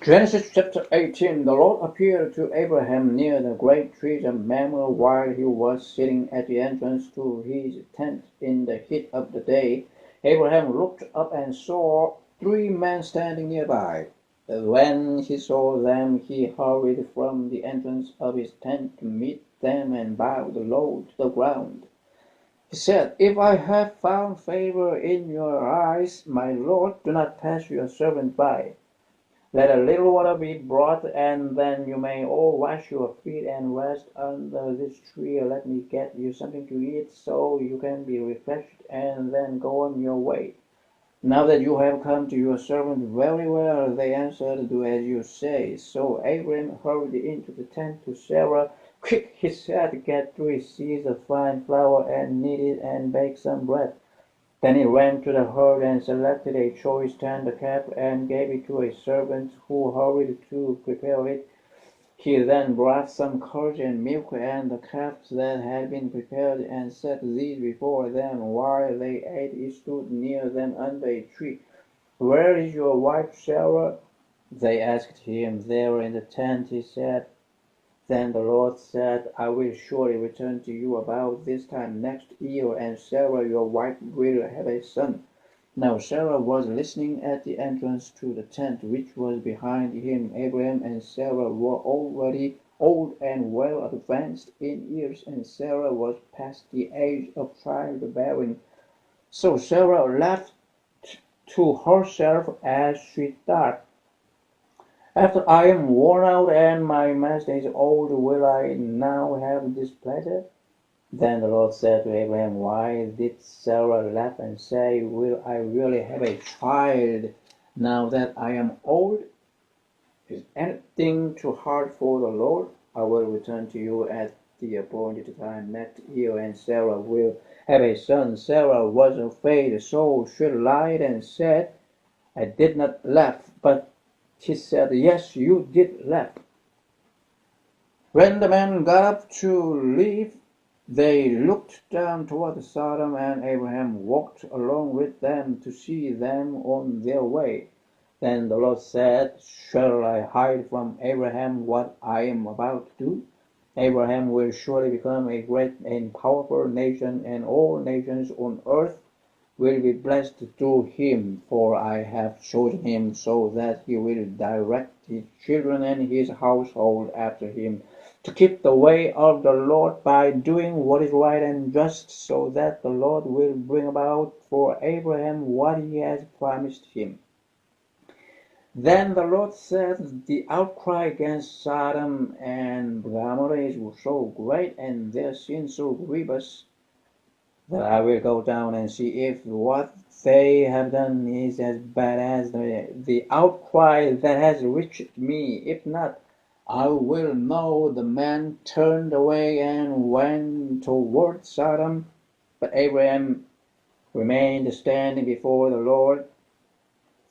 Genesis chapter 18. The Lord appeared to Abraham near the great tree of Mamre while he was sitting at the entrance to his tent in the heat of the day. Abraham looked up and saw 3 men standing nearby. When he saw them, he hurried from the entrance of his tent to meet them and bowed low to the ground. He said, "If I have found favor in your eyes, my Lord, do not pass your servant by. Let a little water be brought, and then you may all wash your feet and rest under this tree. Let me get you something to eat so you can be refreshed, and then go on your way." "Now that you have come to your servant, very well," they answered, "do as you say." So Abram hurried into the tent to Sarah. "Quick," he said, "get 3 seahs of fine flour and knead it and bake some bread." Then he ran to the herd and selected a choice tender calf and gave it to a servant who hurried to prepare it. He then brought some curds and milk and the calves that had been prepared and set these before them. While they ate, he stood near them under a tree. "Where is your wife Sarah?" they asked him. "There in the tent," he said. Then the Lord said, "I will surely return to you about this time next year, and Sarah your wife will have a son." Now Sarah was listening at the entrance to the tent which was behind him. Abraham and Sarah were already old and well advanced in years, and Sarah was past the age of childbearing. So Sarah laughed to herself as she thought, "After I am worn out and my master is old, will I now have this pleasure?" Then the Lord said to Abraham, "Why did Sarah laugh and say, 'Will I really have a child now that I am old?' Is anything too hard for the Lord? I will return to you at the appointed time next year, and Sarah will have a son." Sarah was afraid, so she lied and said, "I did not laugh." But he said, "Yes, you did laugh." When the men got up to leave, they looked down toward Sodom, and Abraham walked along with them to see them on their way. Then the Lord said, "Shall I hide from Abraham what I am about to do? Abraham will surely become a great and powerful nation, and all nations on earth will be blessed through him, for I have chosen him so that he will direct his children and his household after him to keep the way of the Lord by doing what is right and just, so that the Lord will bring about for Abraham what he has promised him." Then the Lord said, "The outcry against Sodom and Gomorrah is so great and their sin so grievous that I will go down and see if what they have done is as bad as the outcry that has reached me. If not, I will know." The man turned away and went toward Sodom, but Abraham remained standing before the Lord.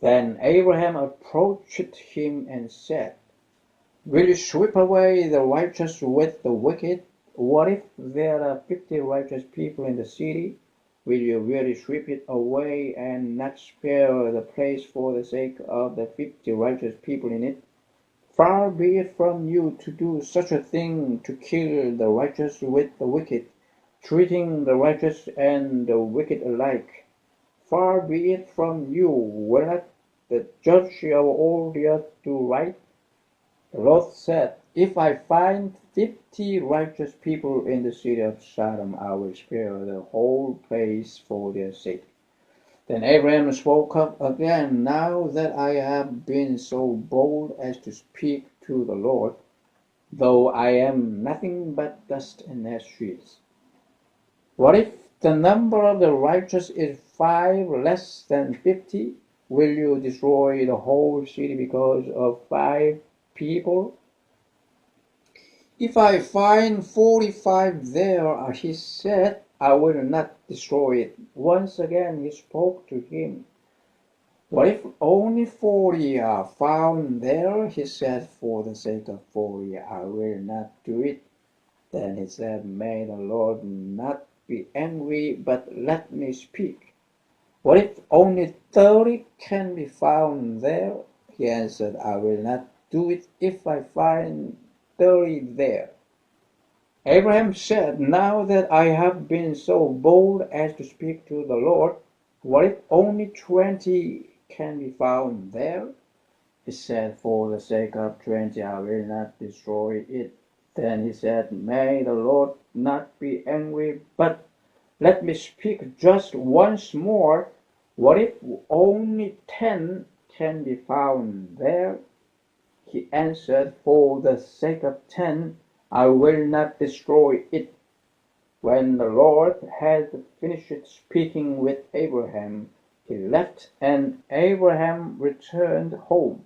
Then Abraham approached him and said, "Will you sweep away the righteous with the wicked? What if there are 50 righteous people in the city? Will you really sweep it away and not spare the place for the sake of the 50 righteous people in it? Far be it from you to do such a thing, to kill the righteous with the wicked, treating the righteous and the wicked alike. Far be it from you. Will not the judge of all the earth do right?" The Lord said, "If I find 50 righteous people in the city of Sodom, I will spare the whole place for their sake." Then Abraham spoke up again, "Now that I have been so bold as to speak to the Lord, though I am nothing but dust and ashes, what if the number of the righteous is 5 less than 50? Will you destroy the whole city because of 5 people? If I find 45 there," he said, "I will not destroy it." Once again he spoke to him. "What if only 40 are found there?" he said, "For the sake of 40 I will not do it." Then he said, "May the Lord not be angry, but let me speak. What if only 30 can be found there?" He answered, I will not do it if I find 30 there. Abraham said, Now that I have been so bold as to speak to the Lord, what if only 20 can be found there? He said, For the sake of 20 I will not destroy it. Then he said, May the Lord not be angry, but let me speak just once more. What if only 10 can be found there? He answered, For the sake of 10 I will not destroy it. When the Lord had finished speaking with Abraham, he left, and Abraham returned home.